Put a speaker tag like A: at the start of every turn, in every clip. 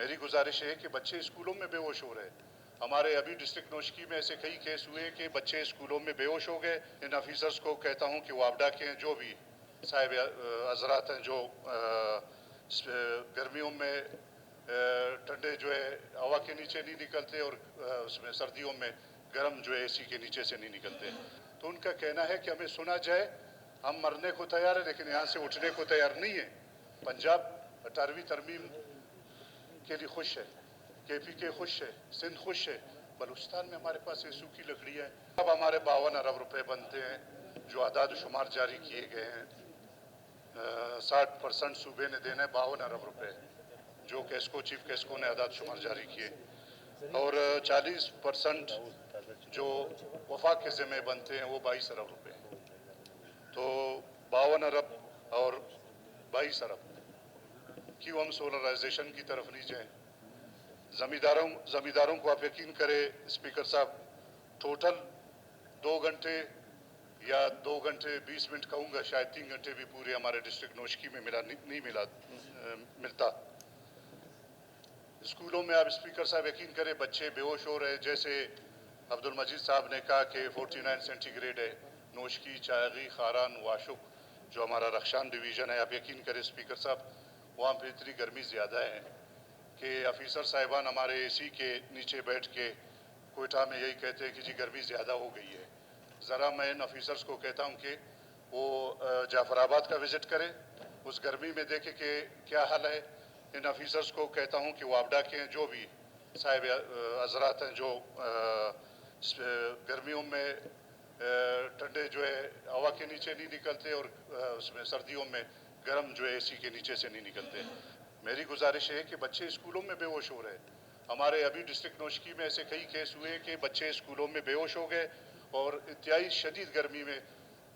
A: मेरी गुजारिश है कि बच्चे स्कूलों में बेहोश हो रहे हैं। हमारे अभी डिस्ट्रिक्ट नौशकी में ऐसे कई केस हुए कि बच्चे स्कूलों में बेहोश हो गए। इन ऑफिसर्स को कहता हूं कि वापडा के जो भी साहिब हजरात हैं जो गर्मियों में ठंडे जो है हवा के नीचे नहीं निकलते और उसमें सर्दियों में गर्म जो है एसी के नीचे से नहीं निकलते, तो उनका कहना है कि हमें सुना जाए, हम मरने को तैयार है लेकिन यहाँ से उठने को तैयार नहीं है। पंजाब 18वीं तरमीम के लिए खुश है, KPK खुश है, सिंध खुश है, बलूचिस्तान में हमारे पास ये सूखी लकड़ियाँ हैं। अब हमारे 52 अरब रुपए बनते हैं जो आदाद शुमार जारी किए गए हैं। 60% सूबे ने देना है, 52 अरब रुपए जो कैस्को चीफ कैस्को ने आदाद शुमार जारी किए, और 40% जो वफाक के ज़िम्मे बनते हैं वो 22 अरब रुपए। तो 52 अरब और 22 अरब क्यों हम सोलराइजेशन की तरफ नहीं जाएं? जमींदारों को आप यकीन करें स्पीकर साहब, टोटल 2 घंटे या 2 घंटे 20 मिनट कहूँगा, शायद 3 घंटे भी पूरे हमारे डिस्ट्रिक्ट नौशकी में मिलता। स्कूलों में आप स्पीकर साहब यकीन करें बच्चे बेहोश हो रहे हैं। जैसे अब्दुल मजीद साहब ने कहा कि 49 सेंटीग्रेड है नौशकी, चायगी, खारान, वाशुक जो हमारा रक्षान डिवीज़न है। आप यकीन करें स्पीकर साहब वहाँ पे इतनी गर्मी ज़्यादा है कि ऑफिसर साहिबान हमारे AC के नीचे बैठ के कोयटा में यही कहते हैं कि जी गर्मी ज़्यादा हो गई है। ज़रा मैं इन ऑफिसर्स को कहता हूँ कि वो जाफराबाद का विज़िट करें, उस गर्मी में देखें कि क्या हाल है। इन ऑफिसर्स को कहता हूँ कि वापडा के जो भी साहिब हजरात हैं जो गर्मियों में ठंडे जो है हवा के नीचे नहीं निकलते और उसमें सर्दियों में गर्म जो है AC के नीचे से नहीं निकलते, मेरी गुजारिश है कि बच्चे स्कूलों में बेहोश हो रहे हैं। हमारे अभी डिस्ट्रिक्ट नौशकी में ऐसे कई केस हुए कि बच्चे स्कूलों में बेहोश हो गए और इंतहाई शदीद गर्मी में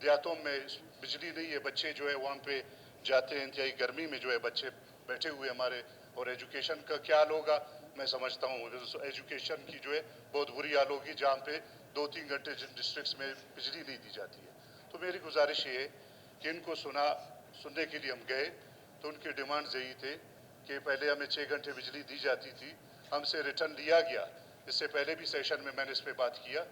A: देहातों में बिजली नहीं है, बच्चे जो है वहाँ पे जाते हैं, इंतहाई गर्मी में जो है बच्चे बैठे हुए हमारे। और एजुकेशन का क्या हाल होगा मैं समझता हूँ, एजुकेशन की जो है बहुत बुरी हाल होगी जहाँ पे 2-3 घंटे जिन डिस्ट्रिक्ट्स में बिजली नहीं दी जाती है। तो मेरी गुजारिश ये कि इनको सुनने के लिए हम गए तो उनकी डिमांड्स यही थे कि पहले हमें 6 घंटे बिजली दी जाती थी, हमसे रिटर्न लिया गया। इससे पहले भी सेशन में मैंने इस पर बात किया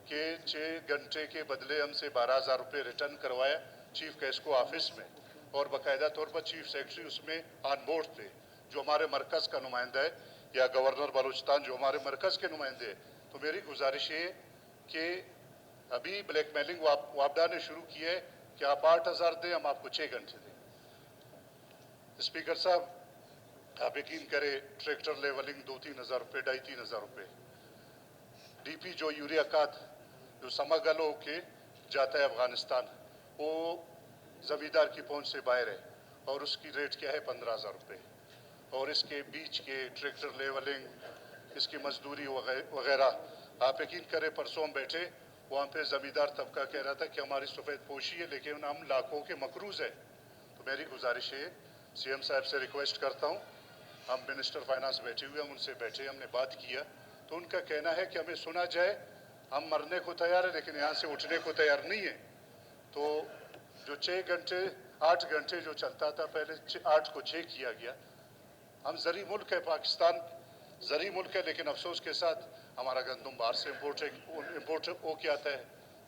A: कि 6 घंटे के बदले हमसे 12,000 रुपये रिटर्न करवाया चीफ कैस्को ऑफिस में, और बाकायदा तौर पर चीफ सेक्रेटरी उसमें ऑन बोर्ड थे जो हमारे मरकज़ का नुमाइंदा है, या गवर्नर बलूचिस्तान जो हमारे मरकज़ के नुमाइंदे हैं। तो मेरी गुजारिश ये कि अभी ब्लैकमेलिंग वापडा ने शुरू की है कि आप 8,000 दें, हम आपको 6 घंटे दें। स्पीकर साहब आप यकीन करें ट्रैक्टर लेवलिंग 2-3 हज़ार रुपये, 2,500-3 हज़ार रुपये। DP जो यूरिया खाद जो समगल होके जाता है अफगानिस्तान, वो ज़मींदार की पहुंच से बाहर है और उसकी रेट क्या है 15,000 रुपये। और इसके बीच के ट्रैक्टर लेवलिंग, इसकी मजदूरी वगैरह आप यकीन करें परसों हम बैठे वहाँ पे ज़मींदार तबका कह रहा था कि हमारी सफ़ेद पोशी है लेकिन हम लाखों के मकरूज़ हैं। तो मेरी गुजारिश है CM साहब से रिक्वेस्ट करता हूँ, हम मिनिस्टर फाइनेंस बैठे हुए, हम उनसे बैठे, हमने बात किया तो उनका कहना है कि हमें सुना जाए, हम मरने को तैयार है लेकिन यहाँ से उठने को तैयार नहीं है। तो जो 6 घंटे 8 घंटे जो चलता था पहले 8 को 6 किया गया। हम ज़री मुल्क है, पाकिस्तान ज़री मुल्क है, लेकिन अफसोस के साथ हमारा गंदम बाहर से इम्पोर्ट हो के आता है।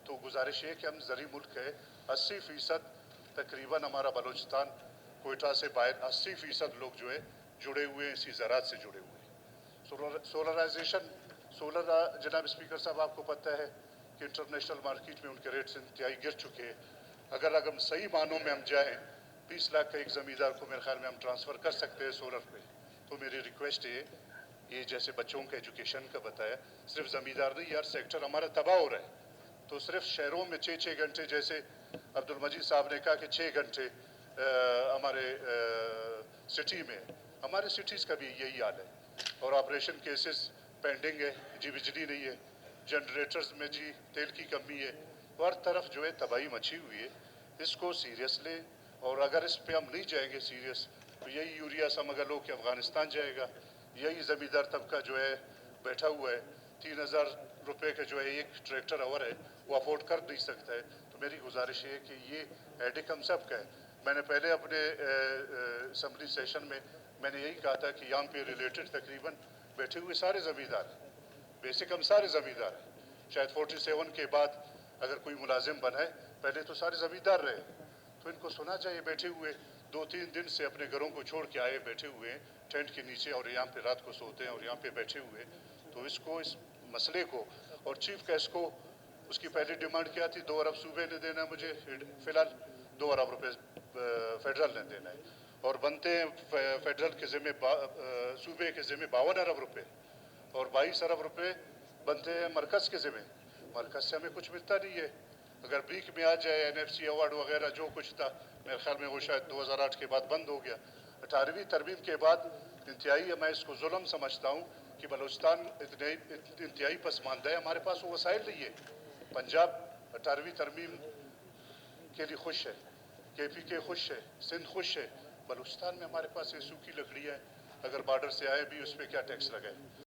A: तो गुजारिश है कि हम ज़री मुल्क है, 80% तकरीबन हमारा बलूचिस्तान कोयटा से बाहर 80% लोग जो है जुड़े हुए हैं, इसी ज़रात से जुड़े हुए हैं। सोलराइजेशन जनाब स्पीकर साहब आपको पता है कि इंटरनेशनल मार्केट में उनके रेट्स इंतहाई गिर चुके हैं। अगर हम सही मानों में हम जाएँ 20 लाख का एक ज़मींदार को मेरे ख्याल में हम ट्रांसफ़र कर सकते हैं सोलर पे। तो मेरी रिक्वेस्ट है, ये जैसे बच्चों के एजुकेशन का बताया, सिर्फ ज़मींदार नहीं यार, सेक्टर हमारा तबाह हो रहा है। तो सिर्फ शहरों में 6-6 घंटे, जैसे अब्दुल मजीद साहब ने कहा कि 6 घंटे हमारे सिटी में, हमारे सिटीज़ का भी यही हाल है। और ऑपरेशन केसेस पेंडिंग है जी, बिजली नहीं है, जनरेटर्स में जी तेल की कमी है, हर तरफ जो है तबाही मची हुई है। इसको सीरियस ले, और अगर इस पे हम नहीं जाएंगे सीरियस तो यही यूरिया समगल हो के अफगानिस्तान जाएगा। यही ज़मींदार तबका जो है बैठा हुआ है, 3,000 रुपये का जो है एक ट्रैक्टर आवर है, वो अफोर्ड कर नहीं सकता है। तो मेरी गुजारिश है कि ये हेडेक हम सब का है। मैंने पहले अपने असम्बली सेशन में میں نے یہی کہا تھا کہ یہاں پہ ریلیٹڈ تقریباً بیٹھے ہوئے سارے زمیندار ہیں، بیسک ہم سارے زمیندار ہیں، شاید 47 کے بعد اگر کوئی ملازم بنا ہے، پہلے تو سارے زمیندار رہے، تو ان کو سنا چاہیے بیٹھے ہوئے 2-3 دن سے اپنے گھروں کو چھوڑ کے آئے، بیٹھے ہوئے ہیں ٹینٹ کے نیچے اور یہاں پہ رات کو سوتے ہیں اور یہاں پہ بیٹھے ہوئے، تو اس مسئلے کو اور چیف گیسٹ کو اس کی پہلی ڈیمانڈ کیا تھی 2 ارب صوبے نے دینا مجھے، فی الحال 2 ارب روپے فیڈرل نے دینا ہے اور بنتے ہیں فیڈرل کے ذمہ صوبے کے ذمہ 52 ارب روپے اور 22 ارب روپے بنتے ہیں مرکز کے ذمہ، مرکز سے ہمیں کچھ ملتا نہیں ہے، اگر بریک میں آ جائے NFC ایوارڈ وغیرہ جو کچھ تھا، میرے خیال میں وہ شاید 2008 کے بعد بند ہو گیا، 18ویں ترمیم کے بعد انتہائی میں اس کو ظلم سمجھتا ہوں کہ بلوچستان انتہائی پسماندہ ہے، ہمارے پاس وہ وسائل نہیں ہے، پنجاب 18ویں ترمیم کے لیے خوش ہے، KPK خوش ہے، سندھ خوش ہے، بلوچستان میں ہمارے پاس یہ سوکھی لکڑی ہے، اگر بارڈر سے آئے بھی اس پہ کیا ٹیکس لگائے،